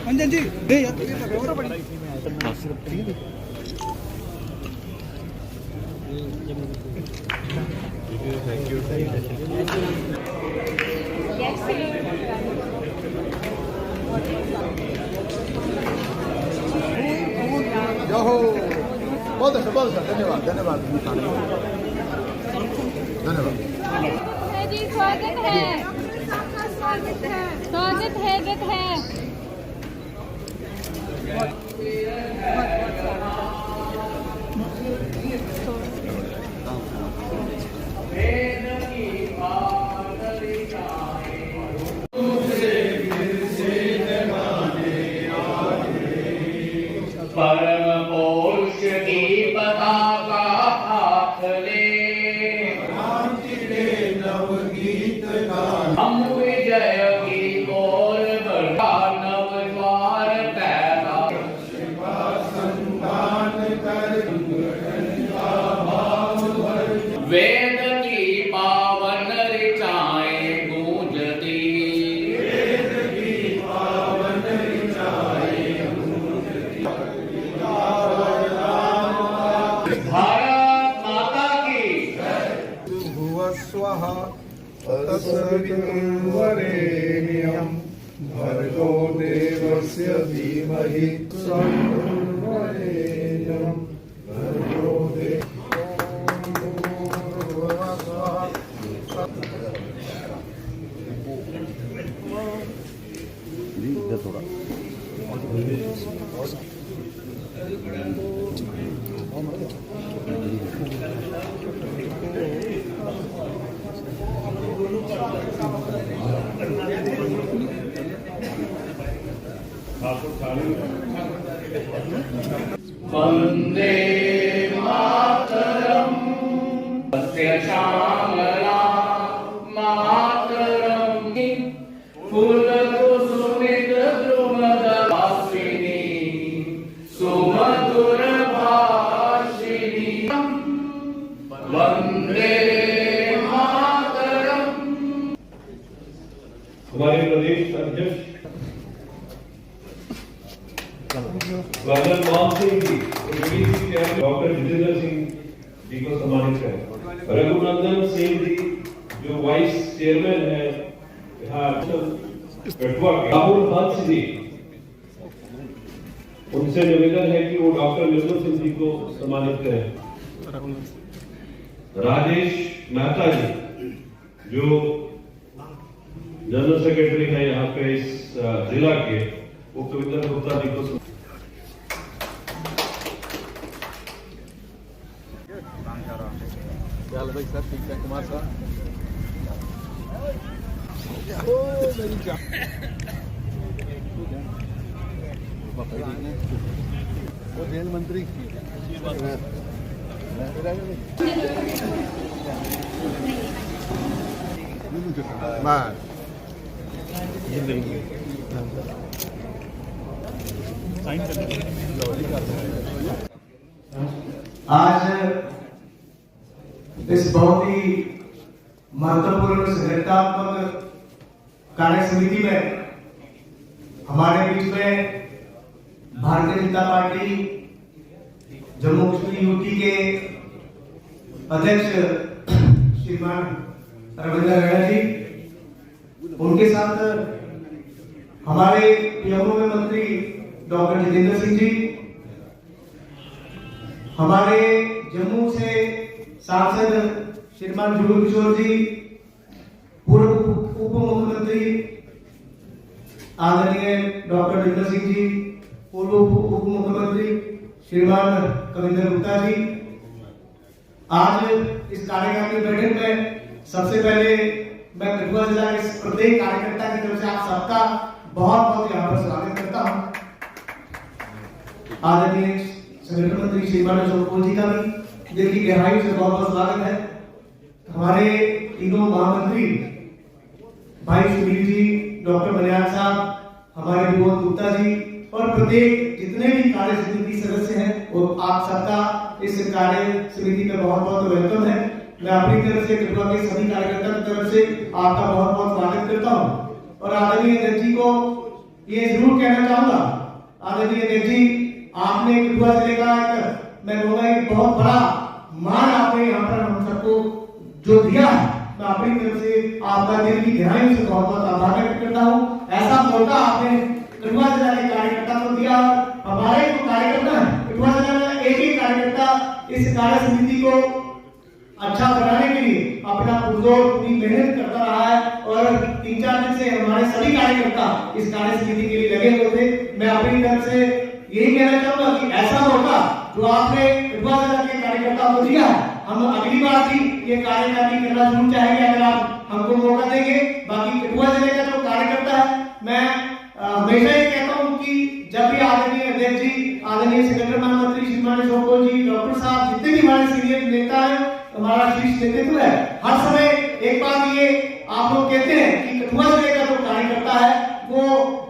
अंजन जी दे यार कैमरा पड़ी thank you बहुत अच्छा धन्यवाद धन्यवाद धन्यवाद जी स्वागत है स्वागत है परम पौरुष की पताका हाथ ले नवगीत हम विजय की ओर बढ़ा नव द्वार पैदा संतान कर वेद की पावन ऋचाएं गूंजती वेद की पावन ऋचाएं भारत माता की भुवस्वः तत्सवितुर्वरेण्यं भर्गो देवस्य धीमहि तन्नो भर्गो वंदे मातरम सत्य श्यामला मातरम फूल कुसुमित द्रुमद वासिनी सुमधुर भाषिणी वंदे मातरम। हमारे प्रदेश अध्यक्ष मान सिंह जी डॉक्टर जितेंद्र सिंह जी को सम्मानित करें। रघुनंदन सिंह जी जो वाइस चेयरमैन है राहुल हंस जी, उनसे निवेदन है कि वो डॉक्टर निर्मल सिंह जी को सम्मानित करें। राजेश मेहता जी जो जनरल सेक्रेटरी है यहाँ पे इस जिला के, वो कविता गुप्ता जी को भाई सर ठीक है कुमार साहब वो जेल मंत्री आज इस बहुत ही महत्वपूर्ण संगठनात्मक कार्य समिति में हमारे बीच में भारतीय जनता पार्टी जम्मू कश्मीर यूटी के अध्यक्ष श्रीमान रविंद्र रेड्डी जी, उनके साथ हमारे पीएमओ में मंत्री डॉक्टर जितेंद्र सिंह जी, हमारे जम्मू से सांसद श्रीमान जुगल किशोर जी, पूर्व उप मुख्यमंत्री आदरणीय डॉक्टर जितेंद्र सिंह जी, पूर्व उप मुख्यमंत्री श्रीमान कविंद्र गुप्ता जी। आज इस कार्यक्रम की बैठक में सबसे पहले मैं कठुआ जिला के प्रत्येक कार्यकर्ता की तरफ से आप सबका बहुत बहुत यहाँ पर स्वागत करता हूँ। आदरणीय संगठन मंत्री श्रीमान अशोक जी का भी दिल की गहराई से बहुत बहुत स्वागत है। हमारे तीनों महामंत्री भाई सुनील जी, डॉक्टर मनियार साहब, हमारे विनोद गुप्ता जी और प्रत्येक जितने भी कार्य समिति सदस्य हैं, वो आप सबका इस कार्य समिति में बहुत बहुत वेलकम है। मैं अपनी तरफ से कठुआ के सभी कार्यकर्ता की तरफ से आपका बहुत बहुत स्वागत करता हूँ। और आदरणीय अध्यक्ष जी को ये जरूर कहना चाहूंगा, आदरणीय अध्यक्ष जी, आपने कठुआ जिले का मैं कहूँगा एक बहुत बड़ा मान आपने यहाँ पर हम सबको जो दिया है, मैं अपनी तरफ से आपका दिल की गहराई से बहुत बहुत आभार व्यक्त करता हूँ। ऐसा मौका आपने कठुआ जिला के कार्यकर्ता को दिया। हमारे जो कार्यकर्ता है कठुआ जिला में, एक ही कार्यकर्ता इस कार्य समिति को अच्छा बनाने के लिए अपना पुरजोर पूरी मेहनत करता रहा है और 3-4 दिन से हमारे सभी कार्यकर्ता इस कार्य समिति के लिए लगे हुए थे। मैं अपनी तरफ से यही कहना चाहूंगा कि ऐसा मौका जो आपने कठुआ जिला के कार्यकर्ता को दिया है, हम अगली बार भी ये कार्यकारिणी करना जरूर चाहेंगे अगर आप हमको मौका देंगे। बाकी कठुआ जिले का जो कार्यकर्ता है, मैं हमेशा ये कहता हूँ कि जब भी आदरणीय अध्यक्ष जी, आदरणीय सेक्रेटरी महामंत्री श्रीमान शोभो जी, डॉक्टर साहब, जितने भी हमारे सीनियर नेता है, हमारा शीर्ष नेतृत्व है, हर समय एक बात ये आप लोग कहते हैं कि कठुआ जिले का जो कार्यकर्ता है वो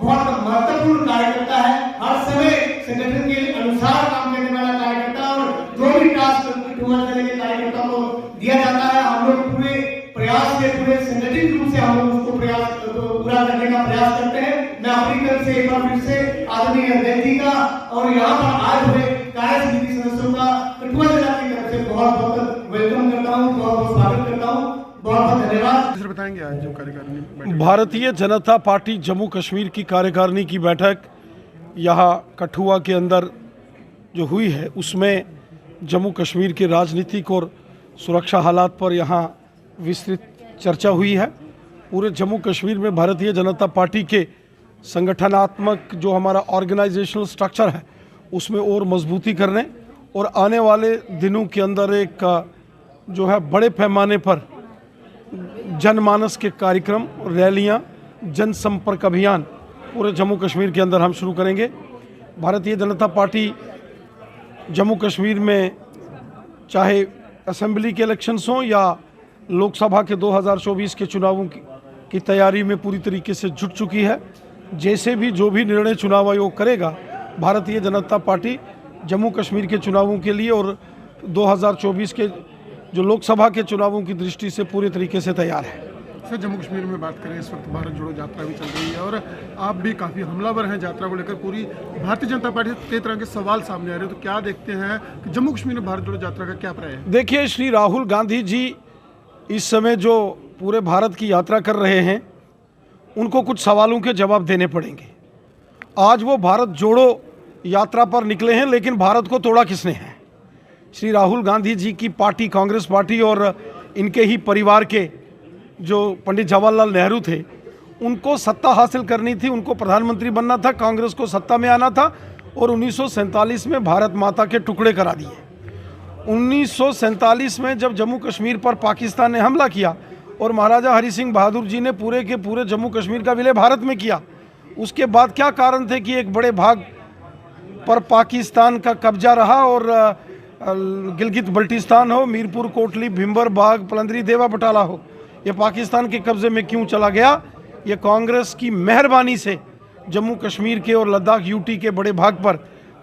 बहुत महत्वपूर्ण कार्यकर्ता है। हर समय संगठन के अनुसार काम करने वाला कार्यकर्ता, और जो भी टास्क कठुआ जिले के कार्यकर्ता को दिया जाता है, हम लोग पूरे प्रयास से, पूरे संगठित रूप से हम लोग उसको पूरा करने का प्रयास करते हैं। मैं अपनी तरफ से एक बार फिर से आदरणीय अध्यक्ष जी का और यहाँ पर आए हुए कार्य समिति सदस्यों का कठुआ जिला की तरफ से बहुत बहुत वेलकम करता हूँ, बहुत बहुत स्वागत करता हूँ। बहुत बहुत धन्यवाद। सर बताएंगे आज जो कार्यकारिणी भारतीय जनता पार्टी जम्मू कश्मीर की कार्यकारिणी की बैठक यहाँ कठुआ के अंदर जो हुई है, उसमें जम्मू कश्मीर के राजनीतिक और सुरक्षा हालात पर यहाँ विस्तृत चर्चा हुई है। पूरे जम्मू कश्मीर में भारतीय जनता पार्टी के संगठनात्मक जो हमारा ऑर्गेनाइजेशनल स्ट्रक्चर है, उसमें और मजबूती करने और आने वाले दिनों के अंदर एक जो है बड़े पैमाने पर जनमानस के कार्यक्रम, रैलियां, जनसंपर्क अभियान पूरे जम्मू कश्मीर के अंदर हम शुरू करेंगे। भारतीय जनता पार्टी जम्मू कश्मीर में चाहे असेंबली के इलेक्शंस हों या लोकसभा के 2024 के चुनावों की तैयारी में पूरी तरीके से जुट चुकी है। जैसे भी जो भी निर्णय चुनाव आयोग करेगा, भारतीय जनता पार्टी जम्मू कश्मीर के चुनावों के लिए और 2024 के जो लोकसभा के चुनावों की दृष्टि से पूरी तरीके से तैयार है। सर जम्मू कश्मीर में बात करें, इस वक्त भारत जोड़ो यात्रा भी चल रही है और आप भी काफ़ी हमलावर हैं यात्रा को लेकर। पूरी भारतीय जनता पार्टी से कई तरह के सवाल सामने आ रहे हैं, तो क्या देखते हैं कि जम्मू कश्मीर में भारत जोड़ो यात्रा का क्या प्राय है? देखिए, श्री राहुल गांधी जी इस समय जो पूरे भारत की यात्रा कर रहे हैं, उनको कुछ सवालों के जवाब देने पड़ेंगे। आज वो भारत जोड़ो यात्रा पर निकले हैं, लेकिन भारत को तोड़ा किसने है? श्री राहुल गांधी जी की पार्टी, कांग्रेस पार्टी और इनके ही परिवार के जो पंडित जवाहरलाल नेहरू थे, उनको सत्ता हासिल करनी थी, उनको प्रधानमंत्री बनना था, कांग्रेस को सत्ता में आना था और 1947 में भारत माता के टुकड़े करा दिए। 1947 में जब जम्मू कश्मीर पर पाकिस्तान ने हमला किया और महाराजा हरि सिंह बहादुर जी ने पूरे के पूरे जम्मू कश्मीर का विलय भारत में किया, उसके बाद क्या कारण थे कि एक बड़े भाग पर पाकिस्तान का कब्जा रहा और गिलगित बल्टिस्तान हो, मीरपुर कोटली, भिम्बर बाग, पलंदरी, देवा बटाला हो, ये पाकिस्तान के कब्जे में क्यों चला गया? ये कांग्रेस की मेहरबानी से जम्मू कश्मीर के और लद्दाख यूटी के बड़े भाग पर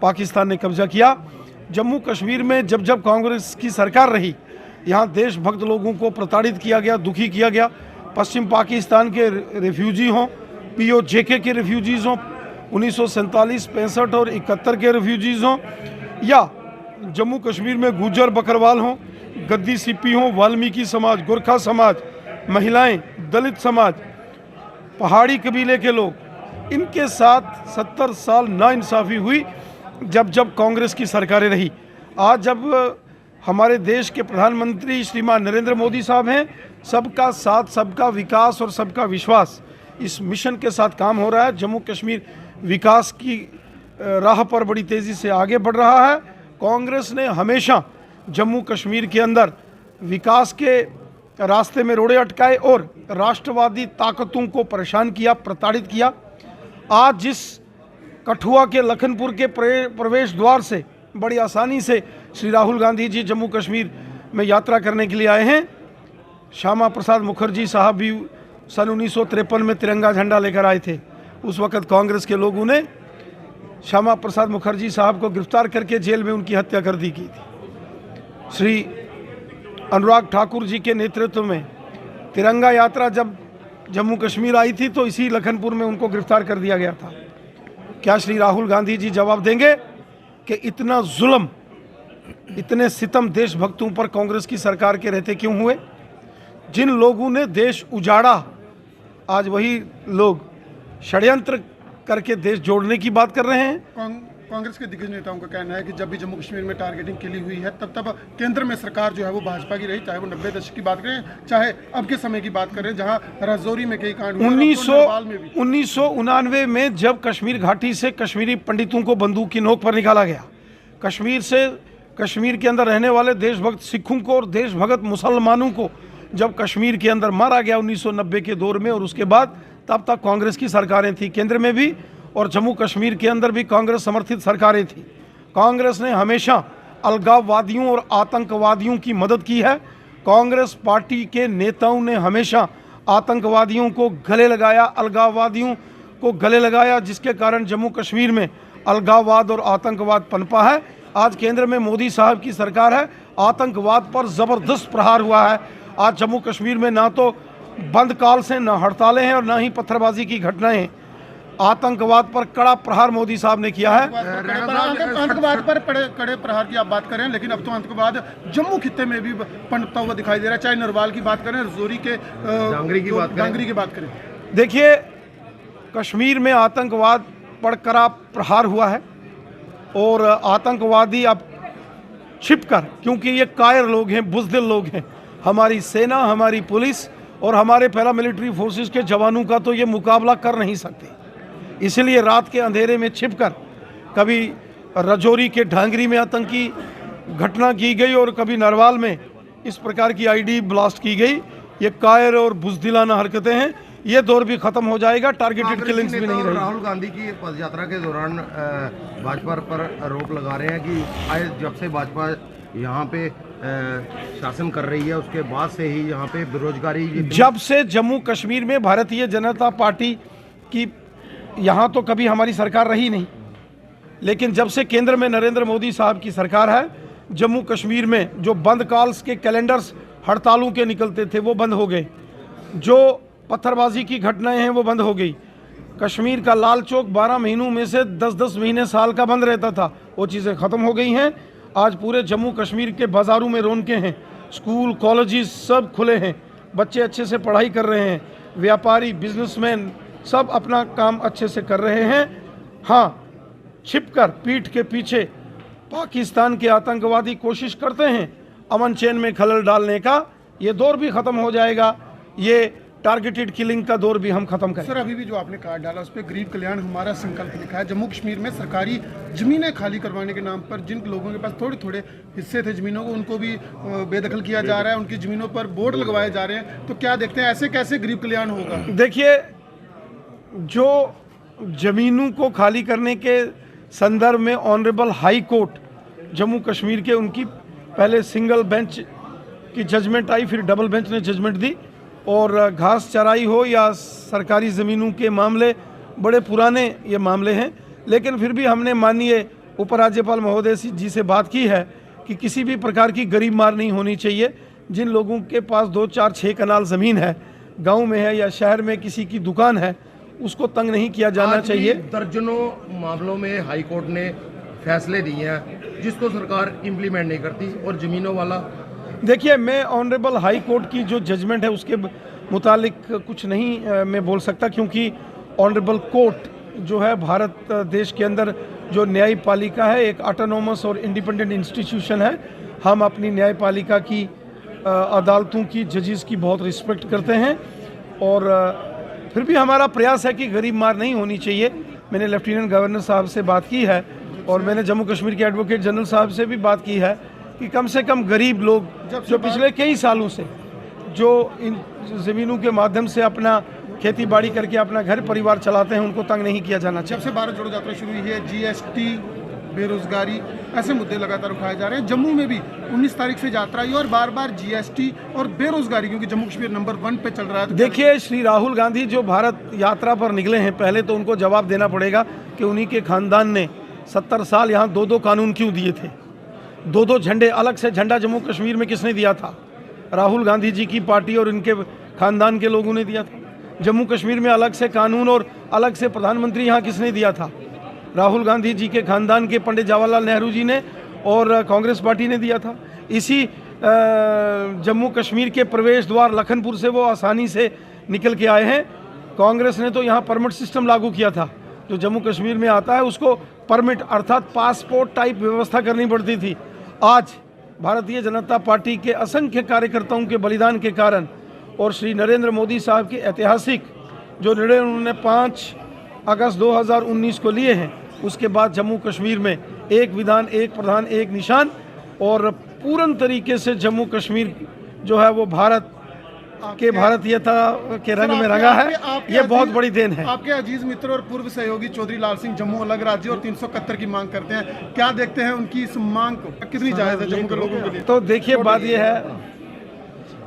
पाकिस्तान ने कब्जा किया। जम्मू कश्मीर में जब जब कांग्रेस की सरकार रही, यहाँ देशभक्त लोगों को प्रताड़ित किया गया, दुखी किया गया। पश्चिम पाकिस्तान के रेफ्यूजी हों, POJK के रेफ्यूजीज़ हों, 1947, 65 और 71 के रेफ्यूजीज़ हों, या जम्मू कश्मीर में गुज्जर बकरवाल हों, गद्दी सिप्पी हों, वाल्मीकि समाज, गोरखा समाज, महिलाएं, दलित समाज, पहाड़ी कबीले के लोग, इनके साथ 70 साल नाइंसाफ़ी हुई जब जब कांग्रेस की सरकारें रही। आज जब हमारे देश के प्रधानमंत्री श्रीमान नरेंद्र मोदी साहब हैं, सबका साथ, सबका विकास और सबका विश्वास, इस मिशन के साथ काम हो रहा है। जम्मू कश्मीर विकास की राह पर बड़ी तेज़ी से आगे बढ़ रहा है। कांग्रेस ने हमेशा जम्मू कश्मीर के अंदर विकास के रास्ते में रोड़े अटकाए और राष्ट्रवादी ताकतों को परेशान किया, प्रताड़ित किया। आज जिस कठुआ के लखनपुर के प्रवेश द्वार से बड़ी आसानी से श्री राहुल गांधी जी जम्मू कश्मीर में यात्रा करने के लिए आए हैं। श्यामा प्रसाद मुखर्जी साहब भी सन 1953 में तिरंगा झंडा लेकर आए थे। उस वक़्त कांग्रेस के लोगों ने श्यामा प्रसाद मुखर्जी साहब को गिरफ्तार करके जेल में उनकी हत्या कर दी की थी। श्री अनुराग ठाकुर जी के नेतृत्व में तिरंगा यात्रा जब जम्मू कश्मीर आई थी तो इसी लखनपुर में उनको गिरफ्तार कर दिया गया था। क्या श्री राहुल गांधी जी जवाब देंगे कि इतना जुल्म, इतने सितम देशभक्तों पर कांग्रेस की सरकार के रहते क्यों हुए? जिन लोगों ने देश उजाड़ा, आज वही लोग षड्यंत्र करके देश जोड़ने की बात कर रहे हैं। कांग्रेस के दिग्गज नेताओं का कहना है कि जब भी जम्मू कश्मीर में टारगेटिंग के लिए हुई है तब केंद्र में सरकार जो है वो भाजपा की रही, चाहे वो 90 दशक की बात करें चाहे अब के समय की बात करें, जहां राजौरी में कई कांड हुए, 1999 में जब कश्मीर घाटी से कश्मीरी पंडितों को बंदूक की नोक पर निकाला गया, कश्मीर के अंदर रहने वाले देशभक्त सिखों को और देशभक्त मुसलमानों को जब कश्मीर के अंदर मारा गया 1990 के दौर में, और उसके बाद तब तक कांग्रेस की सरकारें थी, केंद्र में भी और जम्मू कश्मीर के अंदर भी कांग्रेस समर्थित सरकारें थी। कांग्रेस ने हमेशा अलगाववादियों और आतंकवादियों की मदद की है। कांग्रेस पार्टी के नेताओं ने हमेशा आतंकवादियों को गले लगाया, अलगाववादियों को गले लगाया, जिसके कारण जम्मू कश्मीर में अलगाववाद और आतंकवाद पनपा है। आज केंद्र में मोदी साहब की सरकार है, आतंकवाद पर ज़बरदस्त प्रहार हुआ है। आज जम्मू कश्मीर में ना तो बंद काल से ना हड़तालें हैं और ना ही पत्थरबाजी की घटनाएं हैं। आतंकवाद पर कड़ा प्रहार मोदी साहब ने किया है। आतंकवाद पर कड़े प्रहार की आप बात करें, लेकिन अब तो आतंकवाद जम्मू खित्ते में भी पनपता हुआ दिखाई दे रहा है, चाहे नरवाल की बात करें, रजौरी के डांगरी की बात करें। देखिए, कश्मीर में आतंकवाद पर कड़ा प्रहार हुआ है और आतंकवादी अब छिपकर, क्योंकि ये कायर लोग हैं, बुज़दिल लोग हैं, हमारी सेना, हमारी पुलिस और हमारे पैरामिलिट्री फोर्सेस के जवानों का तो ये मुकाबला कर नहीं सकते, इसलिए रात के अंधेरे में छिपकर कभी रजौरी के ढांगरी में आतंकी घटना की गई और कभी नरवाल में इस प्रकार की आईडी ब्लास्ट की गई। ये कायर और बुज़दिलाना हरकतें हैं, ये दौर भी खत्म हो जाएगा, टारगेटेड किलिंग्स भी नहीं रहेगी। राहुल गांधी की पद यात्रा के दौरान भाजपा पर आरोप लगा रहे हैं कि आए जब से भाजपा यहाँ पे शासन कर रही है उसके बाद से ही यहाँ पे बेरोजगारी, जब से जम्मू कश्मीर में भारतीय जनता पार्टी की यहाँ तो कभी हमारी सरकार रही नहीं, लेकिन जब से केंद्र में नरेंद्र मोदी साहब की सरकार है, जम्मू कश्मीर में जो बंद काल्स के कैलेंडर्स हड़तालों के निकलते थे वो बंद हो गए, जो पत्थरबाजी की घटनाएं हैं वो बंद हो गई। कश्मीर का लाल चौक 12 महीनों में से 10-10 महीने साल का बंद रहता था, वो चीज़ें ख़त्म हो गई हैं। आज पूरे जम्मू कश्मीर के बाज़ारों में रौनकें हैं, स्कूल कॉलेजेस सब खुले हैं, बच्चे अच्छे से पढ़ाई कर रहे हैं, व्यापारी बिजनेसमैन सब अपना काम अच्छे से कर रहे हैं। हाँ, छिपकर पीठ के पीछे पाकिस्तान के आतंकवादी कोशिश करते हैं अमन चैन में खलल डालने का, ये दौर भी ख़त्म हो जाएगा, ये टारगेटेड किलिंग का दौर भी हम खत्म करें। सर, अभी भी जो आपने कार्ड डाला उस पर गरीब कल्याण हमारा संकल्प लिखा है। जम्मू कश्मीर में सरकारी ज़मीनें खाली करवाने के नाम पर जिन लोगों के पास थोड़े थोड़े हिस्से थे ज़मीनों को, उनको भी बेदखल किया जा रहा है, उनकी ज़मीनों पर बोर्ड लगवाए जा रहे हैं, तो क्या देखते हैं ऐसे कैसे गरीब कल्याण होगा? देखिए, जो ज़मीनों को खाली करने के संदर्भ में honourable high court Jammu Kashmir के, उनकी पहले सिंगल बेंच की जजमेंट आई, फिर डबल बेंच ने जजमेंट दी, और घास चराई हो या सरकारी ज़मीनों के मामले बड़े पुराने ये मामले हैं, लेकिन फिर भी हमने माननीय उपराज्यपाल महोदय जी से बात की है कि किसी भी प्रकार की गरीब मार नहीं होनी चाहिए। जिन लोगों के पास 2, 4, 6 कनाल ज़मीन है, गांव में है या शहर में किसी की दुकान है, उसको तंग नहीं किया जाना चाहिए। दर्जनों मामलों में हाई कोर्ट ने फैसले दिए हैं जिसको सरकार इम्प्लीमेंट नहीं करती, और ज़मीनों वाला, देखिए, मैं ऑनरेबल हाई कोर्ट की जो जजमेंट है उसके मुतालिक कुछ नहीं मैं बोल सकता, क्योंकि ऑनरेबल कोर्ट जो है भारत देश के अंदर जो न्यायपालिका है एक ऑटोनोमस और इंडिपेंडेंट इंस्टीट्यूशन है। हम अपनी न्यायपालिका की अदालतों की, जजेस की बहुत रिस्पेक्ट करते हैं, और फिर भी हमारा प्रयास है कि गरीब मार नहीं होनी चाहिए। मैंने लेफ्टिनेंट गवर्नर साहब से बात की है और मैंने जम्मू कश्मीर के एडवोकेट जनरल साहब से भी बात की है कि कम से कम गरीब लोग जो पिछले कई सालों से जो इन ज़मीनों के माध्यम से अपना खेती बाड़ी करके अपना घर परिवार चलाते हैं, उनको तंग नहीं किया जाना चाहिए। जब से भारत जोड़ो यात्रा शुरू हुई है, जीएसटी बेरोजगारी, ऐसे मुद्दे लगातार उठाए जा रहे हैं। जम्मू में भी 19 तारीख से यात्रा हुई और बार बार जीएसटी और बेरोजगारी, क्योंकि जम्मू कश्मीर नंबर 1 पे चल रहा है। तो देखिए, श्री राहुल गांधी जो भारत यात्रा पर निकले हैं, पहले तो उनको जवाब देना पड़ेगा कि उन्हीं के खानदान ने 70 साल यहाँ 2-2 कानून क्यों दिए थे, 2-2 झंडे, अलग से झंडा जम्मू कश्मीर में किसने दिया था? राहुल गांधी जी की पार्टी और इनके खानदान के लोगों ने दिया था। जम्मू कश्मीर में अलग से कानून और अलग से प्रधानमंत्री यहाँ किसने दिया था? राहुल गांधी जी के खानदान के पंडित जवाहरलाल नेहरू जी ने और कांग्रेस पार्टी ने दिया था। इसी जम्मू कश्मीर के प्रवेश द्वार लखनपुर से वो आसानी से निकल के आए हैं। कांग्रेस ने तो यहाँ परमिट सिस्टम लागू किया था, जो जम्मू कश्मीर में आता है उसको परमिट अर्थात पासपोर्ट टाइप व्यवस्था करनी पड़ती थी। आज भारतीय जनता पार्टी के असंख्य कार्यकर्ताओं के बलिदान के कारण और श्री नरेंद्र मोदी साहब के ऐतिहासिक जो निर्णय उन्होंने 5 अगस्त 2019 को लिए हैं, उसके बाद जम्मू कश्मीर में एक विधान, एक प्रधान, एक निशान और पूर्ण तरीके से जम्मू कश्मीर जो है वो भारत के भारतीयता के रंग में रंगा है। ये बहुत बड़ी देन है। आपके अजीज मित्र और पूर्व सहयोगी चौधरी लाल सिंह जम्मू अलग राज्य और 371 की मांग करते हैं, क्या देखते हैं उनकी इस मांग को, कितनी जायज है जम्मू के लोगों के लिए? तो देखिए, बात ये है,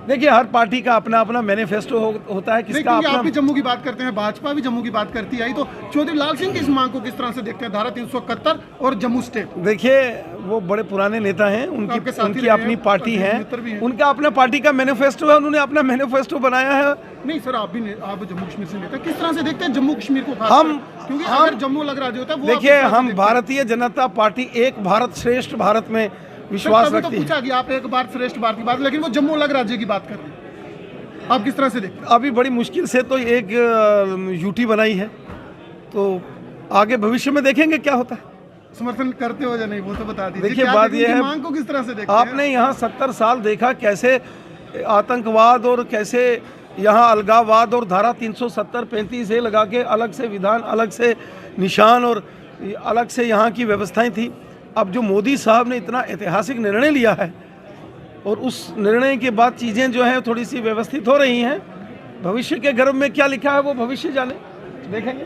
देखिए हर पार्टी का अपना अपना मैनिफेस्टो होता है, किसका आप अपना। भी जम्मू की बात करते हैं, भाजपा भी जम्मू की बात करती आई, तो चौधरी लाल सिंह की इस मांग को किस तरह से देखते हैं, धारा 371 और जम्मू स्टेट? देखिए, वो बड़े पुराने नेता हैं, उनकी अपनी पार्टी है, उनका अपना पार्टी का मैनिफेस्टो है, उन्होंने अपना मैनिफेस्टो बनाया है। नहीं सर, आप जम्मू कश्मीर से नेता, किस तरह से देखते हैं जम्मू कश्मीर को? हम क्योंकि अगर जम्मू अलग राज्य होता है वो, देखिए, हम भारतीय जनता पार्टी एक भारत श्रेष्ठ भारत में विश्वास तो रखती है। पूछा कि आप एक भारत श्रेष्ठ भारत की बात, लेकिन वो जम्मू अलग राज्य की बात कर रहे हैं, आप किस तरह से देखते हैं? अभी बड़ी मुश्किल से तो एक यूटी बनाई है, तो आगे भविष्य में देखेंगे क्या होता है। समर्थन करते हो या नहीं वो तो बता दीजिए। देखिए, बात ये है, मांग को किस तरह से देखते हैं? आपने यहाँ 70 साल देखा कैसे आतंकवाद और कैसे यहाँ अलगाववाद और धारा 370-35 से लगा के अलग से विधान, अलग से निशान और अलग से यहाँ की व्यवस्थाएं थी। अब जो मोदी साहब ने इतना ऐतिहासिक निर्णय लिया है और उस निर्णय के बाद चीज़ें जो हैं थोड़ी सी व्यवस्थित हो रही हैं। भविष्य के गर्भ में क्या लिखा है वो भविष्य जाने, देखेंगे।